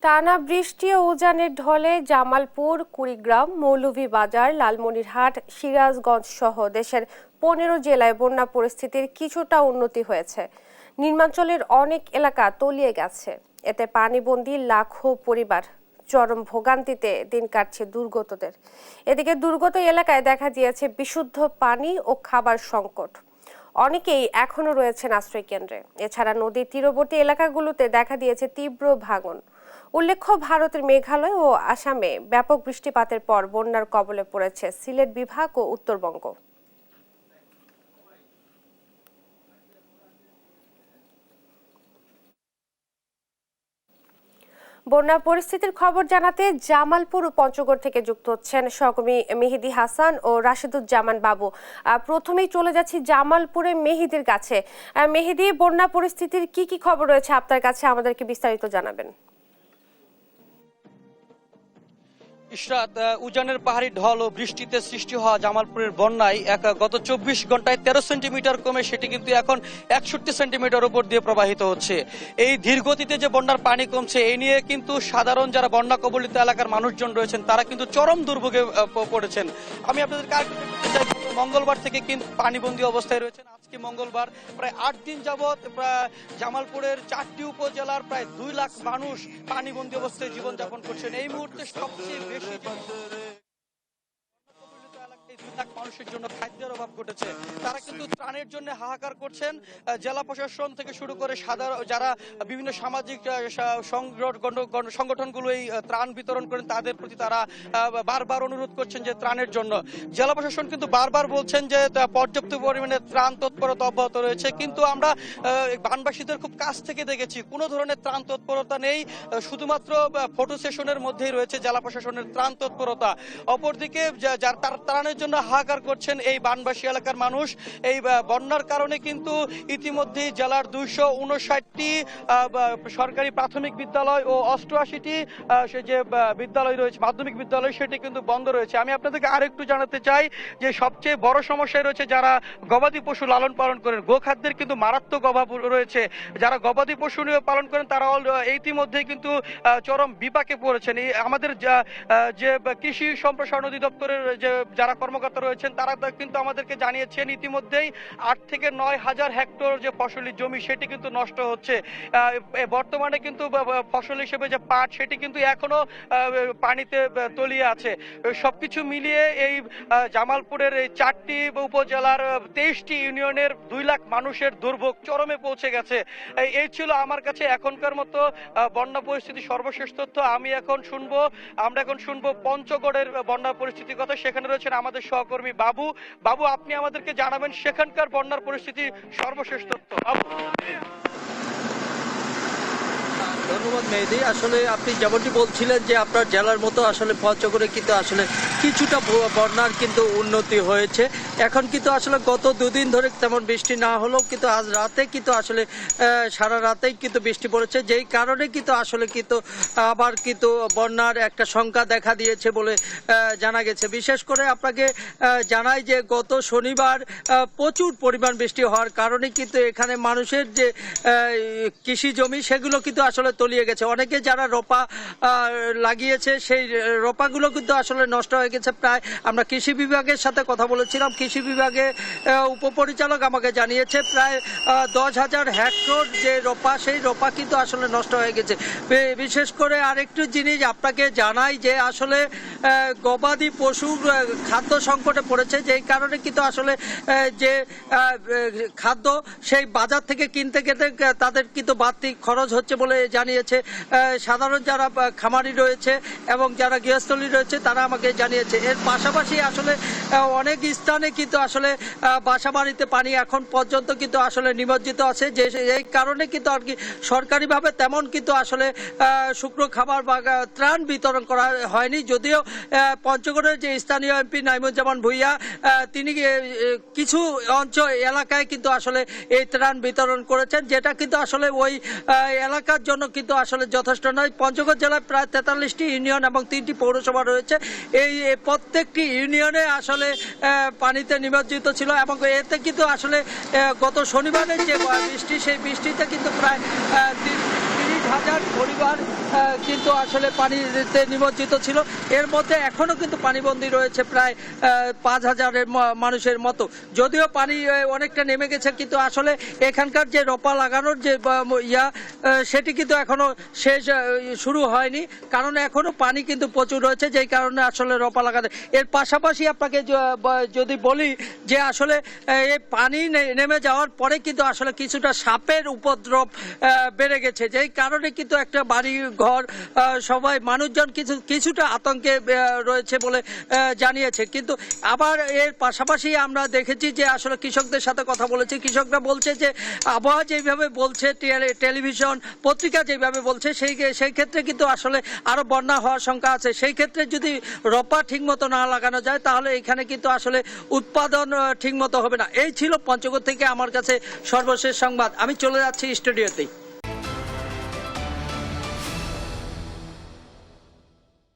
টানা বৃষ্টি ও উজানের ঢলে জামালপুর, কুড়িগ্রাম, মৌলভীবাজার, লালমনিরহাট, সিরাজগঞ্জ সহ দেশের 15 জেলায় বন্যা পরিস্থিতির কিছুটা উন্নতি হয়েছে। নিম্নাঞ্চলের অনেক এলাকা তলিয়ে গেছে। এতে পানিবন্দী লাখো পরিবার চরম ভোগান্তিতে দিন কাটছে দুর্গতদের। এদিকে দুর্গত এলাকায় দেখা দিয়েছে বিশুদ্ধ পানি ও খাবার সংকট। অনেকেই এখনো রয়েছেন আশ্রয় কেন্দ্রে। এছাড়া নদীর তীরবর্তী এলাকাগুলোতে দেখা দিয়েছে তীব্র ভাঙন। উল্লেখ্য, ভারতের মেঘালয় ও আসামে ব্যাপক বৃষ্টিপাতের পর বন্যার কবলে পড়েছে সিলেট বিভাগ ও উত্তরবঙ্গ। বন্যা পরিস্থিতির খবর জানাতে জামালপুর ও পঞ্চগড় থেকে যুক্ত হচ্ছেন সহকর্মী মেহেদি হাসান ও রাশেদুজ্জামান বাবু। প্রথমেই চলে যাচ্ছি জামালপুরে মেহেদির কাছে। মেহেদি, বন্যা পরিস্থিতির কি খবর রয়েছে আপনার কাছে, আমাদেরকে বিস্তারিত জানাবেন। ইশরাত, উজানের পাহাড়ি ঢল ও বৃষ্টিতে সৃষ্টি হওয়া জামালপুরের বন্যায় গত 24 ঘন্টায় 13 সেন্টিমিটার কমে সেটি কিন্তু এখন 61 সেন্টিমিটার উপর দিয়ে প্রবাহিত হচ্ছে। এই ধীরগতিতে যে বন্যার পানি কমছে এই নিয়ে কিন্তু সাধারণ যারা বন্যা কবলিত এলাকার মানুষজন রয়েছেন তারা কিন্তু চরম দুর্ভোগে পড়েছেন। আমি আপনাদেরকে মঙ্গলবার থেকে কিন্তু পানিবন্দী অবস্থায় রয়েছেন। আজকে মঙ্গলবার প্রায় 8 দিন যাবৎ জামালপুরের 4টি উপজেলার প্রায় 2 লাখ মানুষ পানিবন্দী অবস্থায় জীবনযাপন করছেন। এই মুহূর্তে সবচেয়ে বেশি মানুষের জন্য খাদ্যের অভাব ঘটেছে। তারা কিন্তু ত্রাণের জন্য হাহাকার করছেন। জেলা প্রশাসন থেকে শুরু করে সাধারণ যারা বিভিন্ন সামাজিক সংগঠনগুলো এই ত্রাণ বিতরণ করেন তাদের প্রতি তারা বারবার অনুরোধ করছেন যে ত্রাণের জন্য। জেলা প্রশাসন কিন্তু বারবার বলছেন যে পর্যাপ্ত পরিমাণে ত্রাণ তৎপরতা অব্যাহত রয়েছে, কিন্তু আমরা বানবাসীদের খুব কাছ থেকে দেখেছি কোনো ধরনের ত্রাণ তৎপরতা নেই। শুধুমাত্র ফটো সেশনের মধ্যেই রয়েছে জেলা প্রশাসনের ত্রাণ তৎপরতা। অপরদিকে তার ত্রাণের জন্য হাহাকার করছেন এই বানবাসী এলাকার মানুষ। এই বন্যার কারণে কিন্তু ইতিমধ্যেই জেলার 259টি সরকারি প্রাথমিক বিদ্যালয় ও 88টি যে বিদ্যালয় রয়েছে মাধ্যমিক বিদ্যালয় সেটি কিন্তু বন্ধ রয়েছে। আমি আপনাদেরকে আরেকটু জানাতে চাই যে সবচেয়ে বড় সমস্যায় রয়েছে যারা গবাদি পশু লালন পালন করেন। গোখাদ্যের কিন্তু মারাত্মক অভাব রয়েছে। যারা গবাদি পশু নিয়ে পালন করেন তারা ইতিমধ্যেই কিন্তু চরম বিপাকে পড়েছেন। আমাদের যে কৃষি সম্প্রসারণ অধিদপ্তরের যে যারা কর্মকর্তা রয়েছেন তারা কিন্তু আমাদেরকে জানিয়েছেন ইতিমধ্যেই 8 থেকে 9 হাজার হেক্টর যে ফসলি জমি সেটি কিন্তু নষ্ট হচ্ছে। বর্তমানে কিন্তু ফসল হিসেবে যে পাট সেটি কিন্তু এখনো পানিতে তলিয়ে আছে। সবকিছু মিলিয়ে এই জামালপুরের এই 4টি উপজেলার 23টি ইউনিয়নের 2 লাখ মানুষের দুর্ভোগ চরমে পৌঁছে গেছে। এই ছিল আমার কাছে এখনকার মতো বন্যা পরিস্থিতি সর্বশেষ তথ্য। আমরা এখন শুনবো পঞ্চগড়ের বন্যা পরিস্থিতির কথা। সেখানে রয়েছেন আমাদের সহকর্মী বাবু। আপনি আমাদেরকে জানাবেন সেখানকার বন্যার পরিস্থিতি সর্বশেষ তথ্য। ধন্যবাদ মেহেদি। আসলে আপনি যেমনটি বলছিলেন যে আপনার জেলার মতো আসলে পঞ্চগড়ে কিন্তু আসলে কিছুটা বন্যার কিন্তু উন্নতি হয়েছে। এখন কিন্তু আসলে গত 2 দিন ধরে তেমন বৃষ্টি না হলেও কিন্তু আজ রাতে কিন্তু আসলে সারা রাতেই কিন্তু বৃষ্টি পড়েছে, যেই কারণে কিন্তু আসলে কিন্তু আবার কিন্তু বন্যার একটা সংখ্যা দেখা দিয়েছে বলে জানা গেছে। বিশেষ করে আপনাকে জানাই যে গত শনিবার প্রচুর পরিমাণ বৃষ্টি হওয়ার কারণে কিন্তু এখানে মানুষের যে কৃষি জমি সেগুলো কিন্তু আসলে তলিয়ে গেছে। অনেকে যারা রোপা লাগিয়েছে সেই রোপাগুলো কিন্তু আসলে নষ্ট হয়ে গেছে। প্রায় আমরা কৃষি বিভাগের সাথে কথা বলেছিলাম, কৃষি বিভাগে উপপরিচালক আমাকে জানিয়েছে প্রায় 10,000 হেক্টর যে রোপা সেই রোপা কিন্তু আসলে নষ্ট হয়ে গেছে। বিশেষ করে আরেকটু জিনিস আপনাকে জানাই যে আসলে গবাদি পশু খাদ্য সংকটে পড়েছে, যেই কারণে কিন্তু আসলে যে খাদ্য সেই বাজার থেকে কিনতে গেলে তাদের কিন্তু বাড়তি খরচ হচ্ছে বলে জানিয়েছে সাধারণ যারা খামারি রয়েছে এবং যারা গৃহস্থলী রয়েছে তারা আমাকে জানিয়েছে। এর পাশাপাশি আসলে অনেক স্থানে কিন্তু আসলে বাসা বাড়িতে পানি এখন পর্যন্ত কিন্তু আসলে নিমজ্জিত আছে, যে এই কারণে কিন্তু আর কি সরকারিভাবে তেমন কিন্তু আসলে শুকনো খাবার বা ত্রাণ বিতরণ করা হয়নি। যদিও পঞ্চগড়ের যে স্থানীয় এমপি নাইমুজ্জামান ভূঁইয়া তিনি কিছু অঞ্চল এলাকায় কিন্তু আসলে এই ত্রাণ বিতরণ করেছেন, যেটা কিন্তু আসলে ওই এলাকার জন্য কিন্তু আসলে যথেষ্ট নয়। পঞ্চগড় জেলায় প্রায় 43টি ইউনিয়ন এবং 3টি পৌরসভা রয়েছে। এই প্রত্যেকটি ইউনিয়নে আসলে পানিতে নিমজ্জিত ছিল এবং এতে কিন্তু আসলে গত শনিবারের যে বৃষ্টি সেই বৃষ্টিতে কিন্তু প্রায় 30,000 পরিবার কিন্তু আসলে পানিতে নিমজ্জিত ছিল। এর মধ্যে এখনো কিন্তু পানিবন্দী রয়েছে প্রায় 5,000 মানুষের মতো। যদিও পানি অনেকটা নেমে গেছে, কিন্তু আসলে এখানকার যে রোপা লাগানোর যে সেটি কিন্তু এখনো শেষ শুরু হয়নি, কারণ এখনো পানি কিন্তু প্রচুর রয়েছে, যেই কারণে আসলে রোপা লাগাতে। এর পাশাপাশি আপনাকে যদি বলি যে আসলে এই পানি নেমে যাওয়ার পরে কিন্তু আসলে কিছুটা সাপের উপদ্রব বেড়ে গেছে, যেই কারণে কিন্তু একটা বাড়ি ঘর সবাই মানুষজন কিছুটা আতঙ্কে রয়েছে বলে জানিয়েছে। কিন্তু আবার এর পাশাপাশি আমরা দেখেছি যে আসলে কৃষকদের সাথে কথা বলেছি, কৃষকরা বলছে যে আবহাওয়া যেভাবে বলছে, টেলিভিশন পত্রিকা যেভাবে বলছে, সেই ক্ষেত্রে কিন্তু আসলে আরো বন্যা হওয়ার শঙ্কা আছে। সেই ক্ষেত্রে যদি রোপা ঠিক মতো না লাগানো যায়, তাহলে এখানে কিন্তু আসলে উৎপাদন ঠিক মতো হবে না। এই ছিল পঞ্চগড় থেকে আমার কাছে সর্বশেষ সংবাদ। আমি চলে যাচ্ছি স্টুডিওতে।